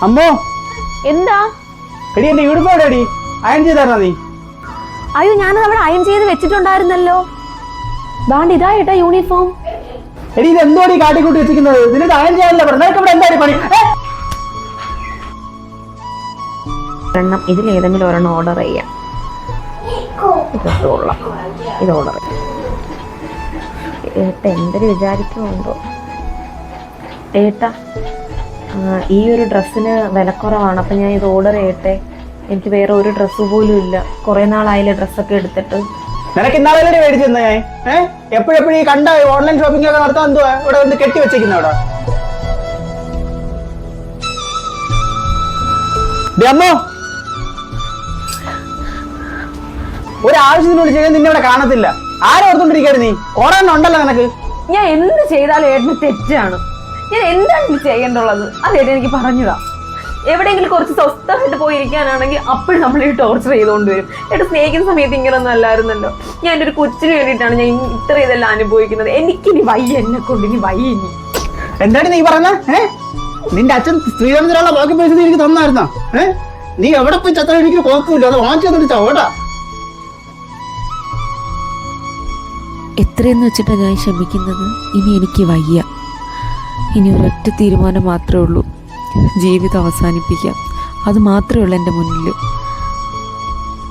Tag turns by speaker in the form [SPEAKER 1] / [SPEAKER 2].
[SPEAKER 1] അമ്മോ
[SPEAKER 2] എന്താ?
[SPEAKER 1] എടി എന്റെ യൂണിഫോം എടി അയൺ ചെയ്തായിരുന്നോ നീ?
[SPEAKER 2] അയ്യോ, ഞാനത് അവിടെ അയൺ ചെയ്ത് വെച്ചിട്ടുണ്ടായിരുന്നല്ലോ. ദാണ്ട് ഇതാ ഏട്ടാ യൂണിഫോം.
[SPEAKER 1] എടി ഇത് എന്തോടി കാട്ടിക്കൂട്ടി വെച്ചിരിക്കുന്നത്? നിനക്ക് അയൺ ചെയ്യാനല്ല പറഞ്ഞു. നിനക്ക് ഇവിടെ എന്തായാലും പണി?
[SPEAKER 2] ഇതിലേതെങ്കിലും ഒരെണ്ണം ഓർഡർ ചെയ്യാം. ഇത് ഓർഡർ ചെയ്യാം. ഏട്ട എന്തൊരു വിചാരിക്കുന്നുണ്ടോ? ഏട്ടാ, ഈ ഒരു ഡ്രസ്സിന് വിലക്കുറവാണ്, അപ്പം ഞാൻ ഇത് ഓർഡർ ചെയ്യട്ടെ. എനിക്ക് വേറെ ഒരു ഡ്രസ്സ് പോലും ഇല്ല. കുറെ നാളായില്ലേ ഡ്രസ്സൊക്കെ എടുത്തിട്ട്.
[SPEAKER 1] നിനക്ക് ഇന്നാളെ മേടിച്ചെന്നാ ഞാൻ എപ്പോഴെപ്പോഴും ഈ കണ്ട ഓൺലൈൻ ഷോപ്പിംഗ് ഒക്കെ നടത്താൻ എന്തുവാ ഇവിടെ വന്ന് കെട്ടി വെച്ചിരിക്കുന്ന അവിടെ? അമ്മോ, ഒരു ആവശ്യത്തിന് വിളിച്ചാൽ നിന്നെ ഇവിടെ കാണത്തില്ല. ആരും ഓർത്തോണ്ടിരിക്കാரு നീ? കൊറോണ ഉണ്ടല്ലോ നിനക്ക്.
[SPEAKER 2] ഞാൻ എന്ത് ചെയ്താലും ഏട്ടന് തെറ്റാണ്. ഞാൻ എന്താണ് ചെയ്യേണ്ടുള്ളത് അത് ഏട്ടൻ എനിക്ക് പറഞ്ഞതാ. എവിടെയെങ്കിലും കുറച്ച് സ്വസ്ഥമായിട്ട് പോയിരിക്കാനാണെങ്കിൽ അപ്പോഴും നമ്മൾ ഈ ടോർച്ചർ ചെയ്തുകൊണ്ട് വരും. ഏട്ടൻ സ്നേഹിക്കുന്ന സമയത്ത് ഇങ്ങനൊന്നും അല്ലായിരുന്നല്ലോ. ഞാൻ എൻ്റെ ഒരു കൊച്ചിന് വേണ്ടിയിട്ടാണ് ഞാൻ ഇത്ര ഇതെല്ലാം അനുഭവിക്കുന്നത്. എനിക്കിനി വയ്യ, എന്നെ കൊണ്ട് ഇനി വയ്യ. ഇനി
[SPEAKER 1] എന്താണ് നീ പറഞ്ഞ? നിന്റെ അച്ഛൻ ശ്രീരാമചന്ദ്രനുള്ള ബാക്കി പൈസ എനിക്ക് തന്നായിരുന്നോ? നീ എവിടെ പോയി ചത്ത എനിക്ക് കുഴപ്പമില്ല, അത് വാങ്ങിച്ചു ചവിടാ.
[SPEAKER 3] എത്രയെന്ന് വെച്ചിട്ടാണ് ഞാൻ ക്ഷമിക്കുന്നത്? ഇനി എനിക്ക് വയ്യ. ഇനി ഒരൊറ്റ തീരുമാനം മാത്രമേ ഉള്ളൂ, ജീവിതം അവസാനിപ്പിക്കാം. അത് മാത്രമേ ഉള്ളൂ എൻ്റെ മുന്നിൽ.